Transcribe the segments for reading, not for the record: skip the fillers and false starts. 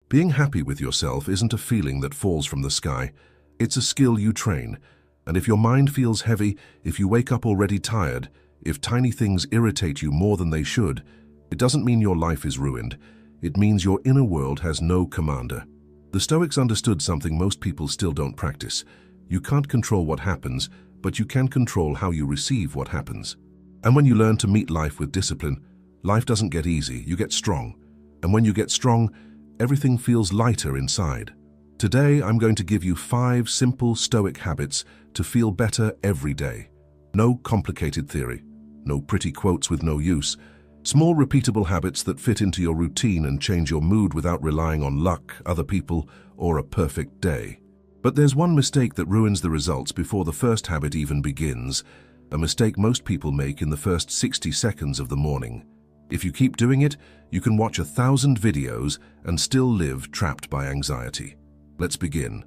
Being happy with yourself isn't a feeling that falls from the sky. It's a skill you train. And if your mind feels heavy, if you wake up already tired, if tiny things irritate you more than they should, it doesn't mean your life is ruined. It means your inner world has no commander. The Stoics understood something most people still don't practice. You can't control what happens, but you can control how you receive what happens. And when you learn to meet life with discipline, life doesn't get easy, you get strong. And when you get strong, everything feels lighter inside. Today, I'm going to give you 5 simple Stoic habits to feel better every day. No complicated theory, no pretty quotes with no use. Small repeatable habits that fit into your routine and change your mood without relying on luck, other people, or a perfect day. But there's one mistake that ruins the results before the first habit even begins, a mistake most people make in the first 60 seconds of the morning. If you keep doing it, you can watch 1,000 videos and still live trapped by anxiety. Let's begin.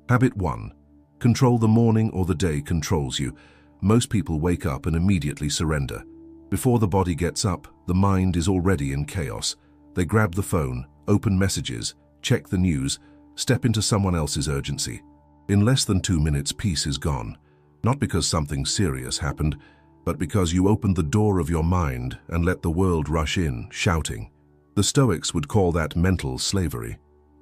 Habit 1. Control the morning or the day controls you. Most people wake up and immediately surrender. Before the body gets up, the mind is already in chaos. They grab the phone, open messages, check the news, step into someone else's urgency. In less than 2 minutes, peace is gone. Not because something serious happened, but because you opened the door of your mind and let the world rush in, shouting. The Stoics would call that mental slavery.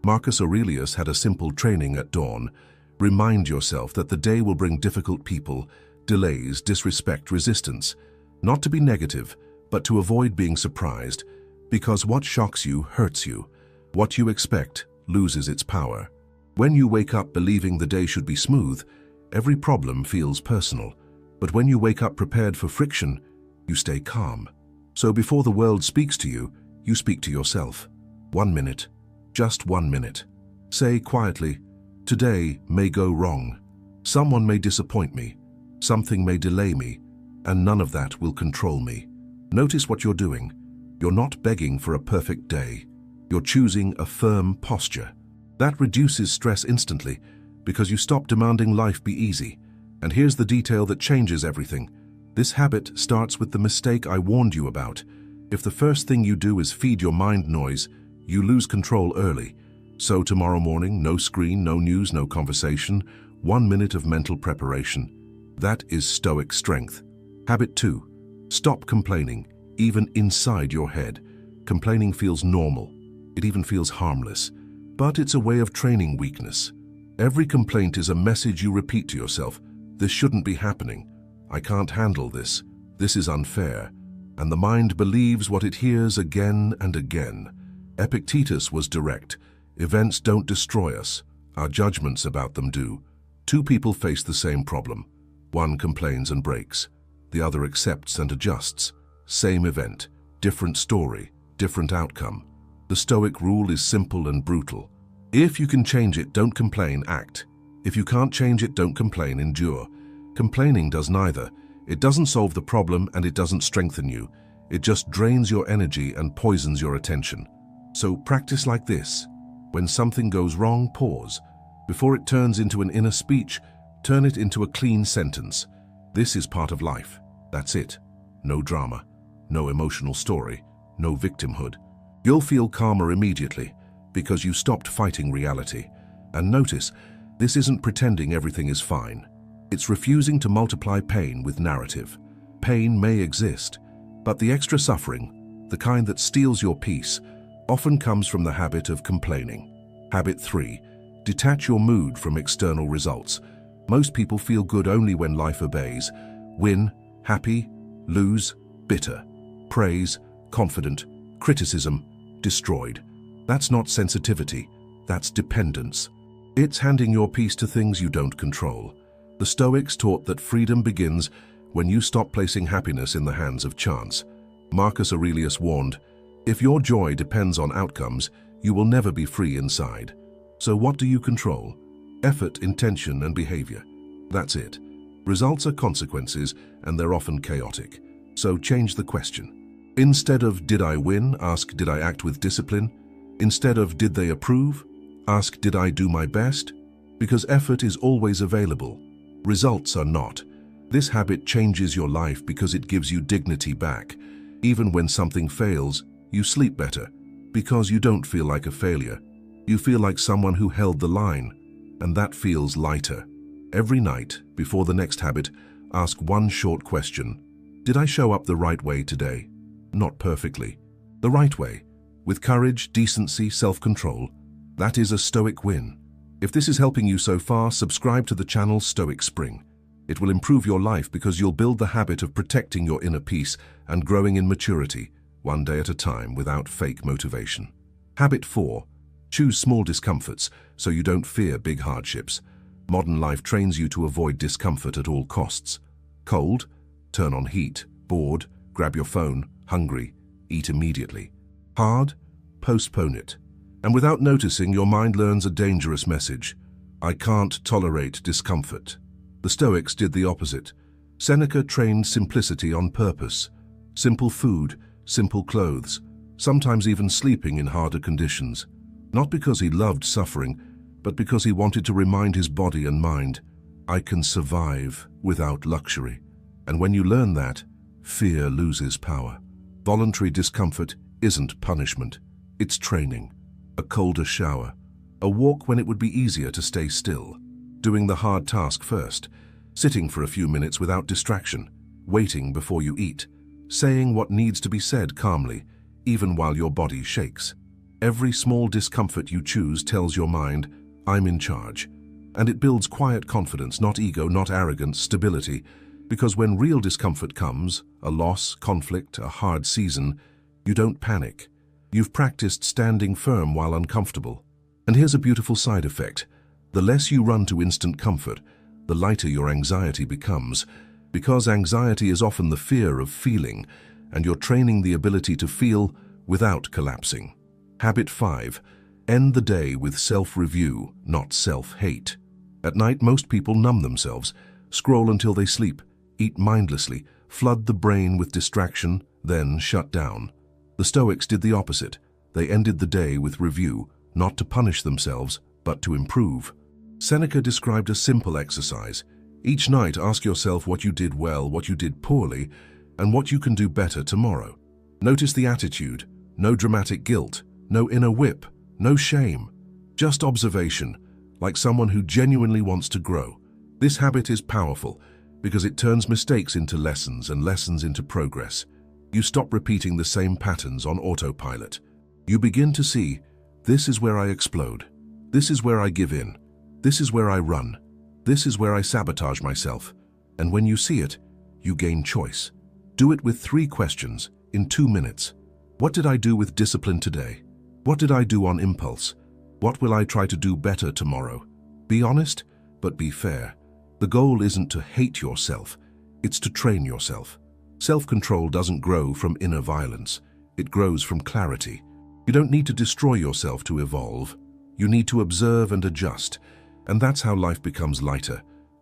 Marcus Aurelius had a simple training at dawn. Remind yourself that the day will bring difficult people, delays, disrespect, resistance. Not to be negative, but to avoid being surprised, because what shocks you hurts you. What you expect loses its power. When you wake up believing the day should be smooth, every problem feels personal. But when you wake up prepared for friction, you stay calm. So before the world speaks to you, you speak to yourself. 1 minute, just 1 minute. Say quietly, today may go wrong. Someone may disappoint me. Something may delay me. And none of that will control me. Notice what you're doing. You're not begging for a perfect day. You're choosing a firm posture. That reduces stress instantly because you stop demanding life be easy. And here's the detail that changes everything. This habit starts with the mistake I warned you about. If the first thing you do is feed your mind noise, you lose control early. So tomorrow morning, no screen, no news, no conversation, 1 minute of mental preparation. That is Stoic strength. Habit 2. Stop complaining, even inside your head. Complaining feels normal. It even feels harmless. But it's a way of training weakness. Every complaint is a message you repeat to yourself. This shouldn't be happening. I can't handle this. This is unfair. And the mind believes what it hears again and again. Epictetus was direct. Events don't destroy us. Our judgments about them do. 2 people face the same problem. One complains and breaks. The other accepts and adjusts. Same event, different story, different outcome. The Stoic rule is simple and brutal. If you can change it, don't complain, act. If you can't change it, don't complain, endure. Complaining does neither. It doesn't solve the problem and it doesn't strengthen you. It just drains your energy and poisons your attention. So practice like this. When something goes wrong, pause. Before it turns into an inner speech, turn it into a clean sentence. This is part of life. That's it. No drama, no emotional story, no victimhood. You'll feel calmer immediately because you stopped fighting reality. And notice, this isn't pretending everything is fine. It's refusing to multiply pain with narrative. Pain may exist, but the extra suffering, the kind that steals your peace, often comes from the habit of complaining. Habit 3. Detach your mood from external results. Most people feel good only when life obeys. Win, happy, lose, bitter. Praise, confident, criticism, destroyed. That's not sensitivity, that's dependence. It's handing your peace to things you don't control. The Stoics taught that freedom begins when you stop placing happiness in the hands of chance. Marcus Aurelius warned, if your joy depends on outcomes, you will never be free inside. So what do you control? Effort, intention, and behavior. That's it. Results are consequences, and they're often chaotic. So change the question. Instead of did I win, ask did I act with discipline? Instead of did they approve, ask did I do my best? Because effort is always available. Results are not. This habit changes your life because it gives you dignity back. Even when something fails, you sleep better because you don't feel like a failure. You feel like someone who held the line, and that feels lighter. Every night, before the next habit, ask one short question. Did I show up the right way today? Not perfectly. The right way, with courage, decency, self-control. That is a Stoic win. If this is helping you so far, subscribe to the channel Stoic Spring. It will improve your life because you'll build the habit of protecting your inner peace and growing in maturity, one day at a time without fake motivation. Habit 4. Choose small discomforts so you don't fear big hardships. Modern life trains you to avoid discomfort at all costs. Cold? Turn on heat. Bored? Grab your phone. Hungry? Eat immediately. Hard? Postpone it. And without noticing, your mind learns a dangerous message. I can't tolerate discomfort. The Stoics did the opposite. Seneca trained simplicity on purpose. Simple food, simple clothes, sometimes even sleeping in harder conditions. Not because he loved suffering, but because he wanted to remind his body and mind, I can survive without luxury. And when you learn that, fear loses power. Voluntary discomfort isn't punishment, it's training. A colder shower, a walk when it would be easier to stay still, doing the hard task first, sitting for a few minutes without distraction, waiting before you eat, saying what needs to be said calmly, even while your body shakes. Every small discomfort you choose tells your mind, I'm in charge. And it builds quiet confidence, not ego, not arrogance, stability, because when real discomfort comes, a loss, conflict, a hard season, you don't panic. You've practiced standing firm while uncomfortable. And here's a beautiful side effect. The less you run to instant comfort, the lighter your anxiety becomes, because anxiety is often the fear of feeling, and you're training the ability to feel without collapsing. Habit 5. End the day with self-review, not self-hate. At night, most people numb themselves, scroll until they sleep, eat mindlessly, flood the brain with distraction, then shut down. The Stoics did the opposite. They ended the day with review, not to punish themselves, but to improve. Seneca described a simple exercise. Each night, ask yourself what you did well, what you did poorly, and what you can do better tomorrow. Notice the attitude, no dramatic guilt, no inner whip, no shame, just observation, like someone who genuinely wants to grow. This habit is powerful because it turns mistakes into lessons and lessons into progress. You stop repeating the same patterns on autopilot. You begin to see, this is where I explode. This is where I give in. This is where I run. This is where I sabotage myself. And when you see it, you gain choice. Do it with 3 questions in 2 minutes. What did I do with discipline today? What did I do on impulse? What will I try to do better tomorrow? Be honest, but be fair. The goal isn't to hate yourself, it's to train yourself. Self-control doesn't grow from inner violence, it grows from clarity. You don't need to destroy yourself to evolve. You need to observe and adjust, and that's how life becomes lighter,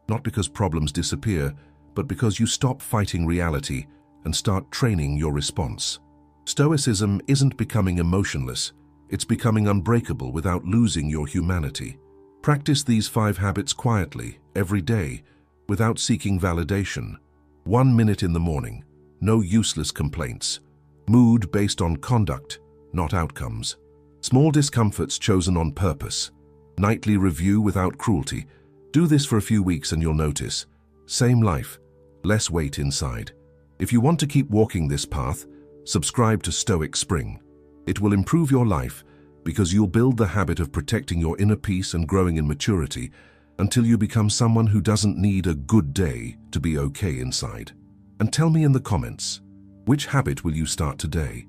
not because problems disappear, but because you stop fighting reality and start training your response. Stoicism isn't becoming emotionless, it's becoming unbreakable without losing your humanity. Practice these 5 habits quietly, every day, without seeking validation. 1 minute in the morning, no useless complaints. Mood based on conduct, not outcomes. Small discomforts chosen on purpose. Nightly review without cruelty. Do this for a few weeks and you'll notice. Same life, less weight inside. If you want to keep walking this path, subscribe to Stoic Spring. It will improve your life because you'll build the habit of protecting your inner peace and growing in maturity until you become someone who doesn't need a good day to be okay inside. And tell me in the comments, which habit will you start today?